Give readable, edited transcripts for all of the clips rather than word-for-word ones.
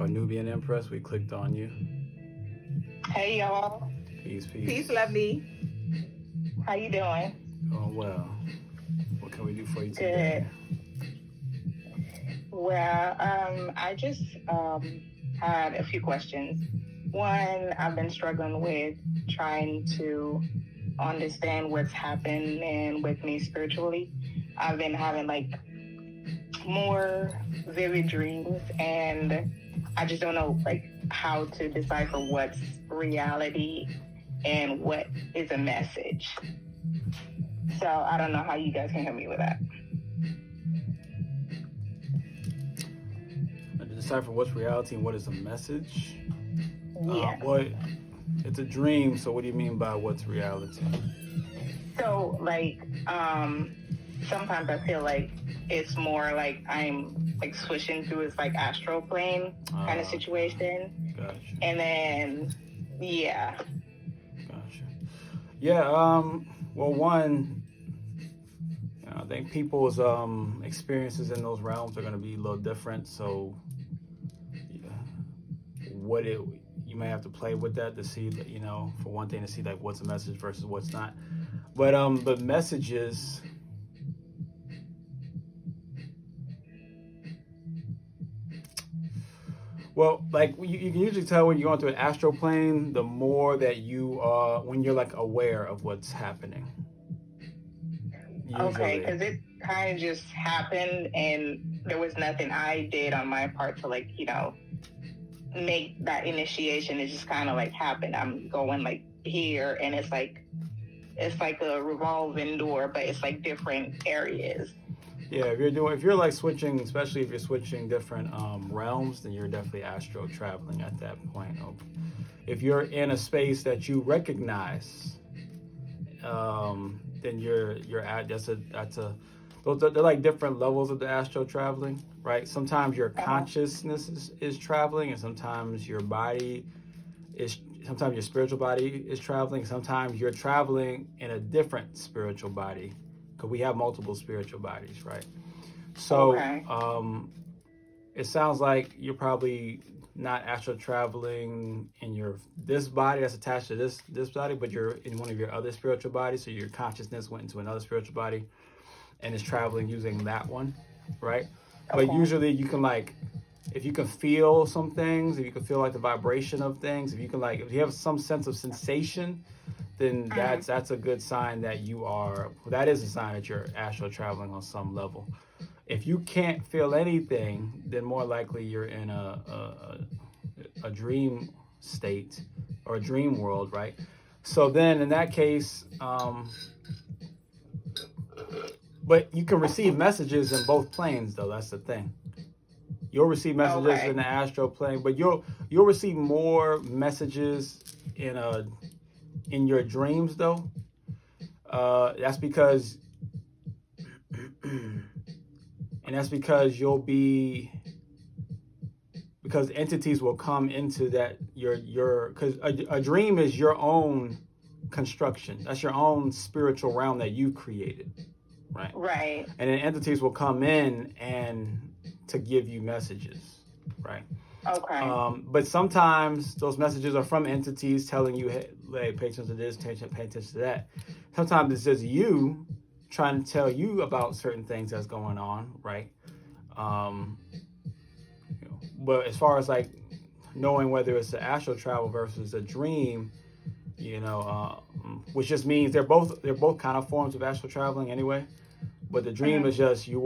Our Nubian Empress, we clicked on you. Hey y'all. Peace, peace. Peace, lovely. How you doing? Oh, well. What can we do for you today? Well, I just had a few questions. One, I've been struggling with trying to understand what's happening with me spiritually. I've been having like more vivid dreams, and I just don't know like how to decipher what's reality and what is a message. So I don't know how you guys can help me with that. To decipher what's reality and what is a message? Yeah. Well, it's a dream, so what do you mean by what's reality? So like sometimes I feel like it's more like I'm like switching through this like astral plane kind of situation. Gotcha. And then yeah. Gotcha. Yeah, well, one, I think people's experiences in those realms are going to be a little different. So, you may have to play with that to see, for one thing, to see like what's a message versus what's not. But messages. Well, like you can usually tell when you're going through an astral plane, the more that you when you're like aware of what's happening. Usually. Okay, because it kind of just happened, and there was nothing I did on my part to like make that initiation. It just kind of like happened. I'm going like here, and it's like a revolving door, but it's like different areas. Yeah, if you're like switching, especially if you're switching different realms, then you're definitely astral traveling at that point. If you're in a space that you recognize, then you're at they're like different levels of the astral traveling, right? Sometimes your consciousness is traveling, and sometimes your spiritual body is traveling. Sometimes you're traveling in a different spiritual body. Because we have multiple spiritual bodies, right? So it sounds like you're probably not astral traveling in this body that's attached to this body, but you're in one of your other spiritual bodies. So your consciousness went into another spiritual body and is traveling using that one, right? Okay. But usually you can if you can feel some things, if you can feel like the vibration of things, if you have some sense of sensation, then that's a good sign that that is a sign that you're astral traveling on some level. If you can't feel anything, then more likely you're in a dream state or a dream world, right? So then in that case, but you can receive messages in both planes though, that's the thing. You'll receive messages in the astral plane, but you'll receive more messages in your dreams though. That's because because entities will come into that because a dream is your own construction. That's your own spiritual realm that you've created, right? Right. And then entities will come in and to give you messages, right? Okay. But sometimes those messages are from entities telling you, hey, pay attention to this, pay attention to that. Sometimes it's just you trying to tell you about certain things that's going on, right? But as far as like knowing whether it's an astral travel versus a dream, which just means they're both kind of forms of astral traveling anyway. But the dream is just you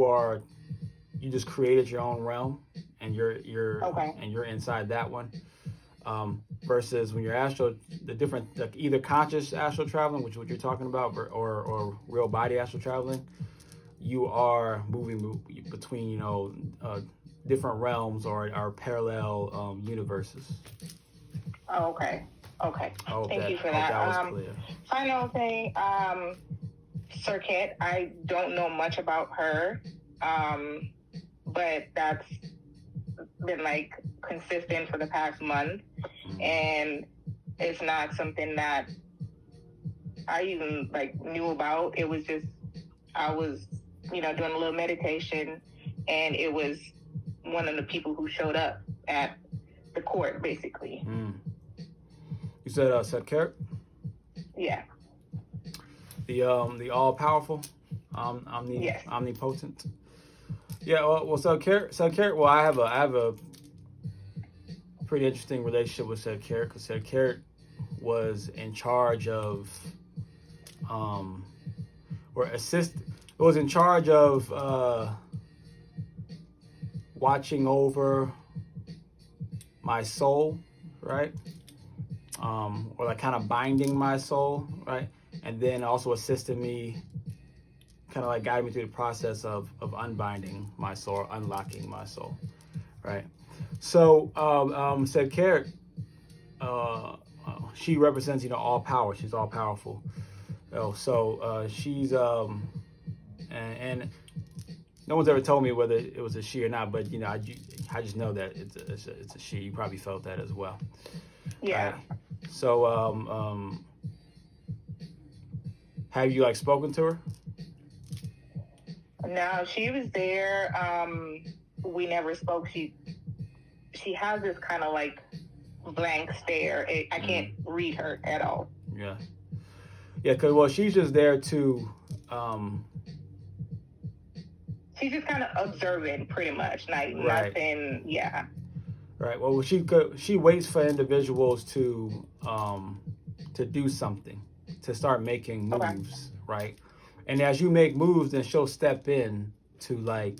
just created your own realm, and you're inside that one. Versus when you're astral, the different either conscious astral traveling, which is what you're talking about, or real body astral traveling, you are moving between different realms or parallel universes. Oh, okay. Thank you for that. That was clear. Final thing, Circuit. I don't know much about her, but that's been like consistent for the past month, and it's not something that I even like knew about. It was just I was doing a little meditation, and it was one of the people who showed up at court, basically. You said Set Yeah. The all powerful, Yes. omnipotent. Yeah. Well, Set well, I have a pretty interesting relationship with Set because Set was in charge of, it was in charge of watching over my soul, right? Or like kind of binding my soul, right? And then also assisted me, kind of like guiding me through the process of unbinding my soul, unlocking my soul, right? So, said Carrot, she represents, all power. She's all powerful. So she's, and no one's ever told me whether it was a she or not, but, I just know that it's a she. You probably felt that as well. Yeah. Right? So, have you spoken to her? No, she was there. We never spoke. She has this kind of blank stare. I can't read her at all. Yeah. Yeah, because, she's just there to... she's just kind of observant, pretty much. Right. Nothing, yeah. Right. Well, she waits for individuals to do something, to start making moves, right? And as you make moves, then she'll step in to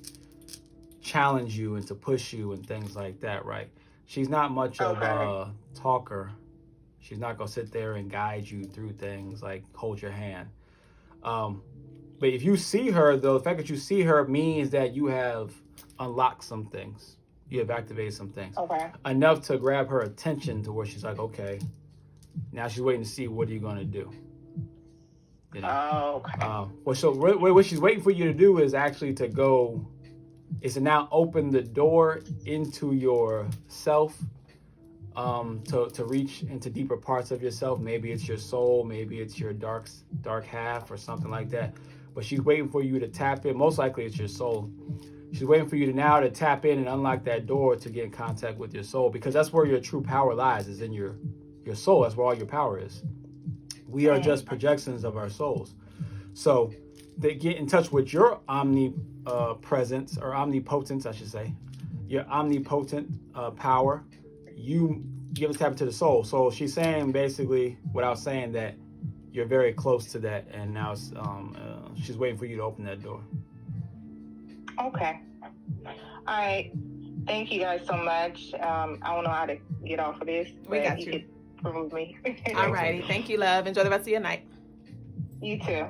challenge you and to push you and things like that, right? She's not much of a talker. She's not gonna sit there and guide you through things, hold your hand. But if you see her, though, the fact that you see her means that you have unlocked some things. You have activated some things. Okay. Enough to grab her attention to where she's like, okay, now she's waiting to see what are you going to do. Oh, okay. So what she's waiting for you to do is actually to now open the door into yourself, to reach into deeper parts of yourself. Maybe it's your soul, maybe it's your dark half or something like that. But she's waiting for you to tap in. Most likely it's your soul. She's waiting for you to tap in and unlock that door to get in contact with your soul, because that's where your true power lies, is in your soul. That's where all your power is. We are just projections of our souls. So to get in touch with your omnipresence, or omnipotence, I should say, your omnipotent power, you give a tap into the soul. So she's saying, basically, without saying, that you're very close to that, and now she's waiting for you to open that door. Okay. All right. Thank you guys so much. I don't know how to get off of this. We got you. Could remove me. All righty. Thank you, love. Enjoy the rest of your night. You too.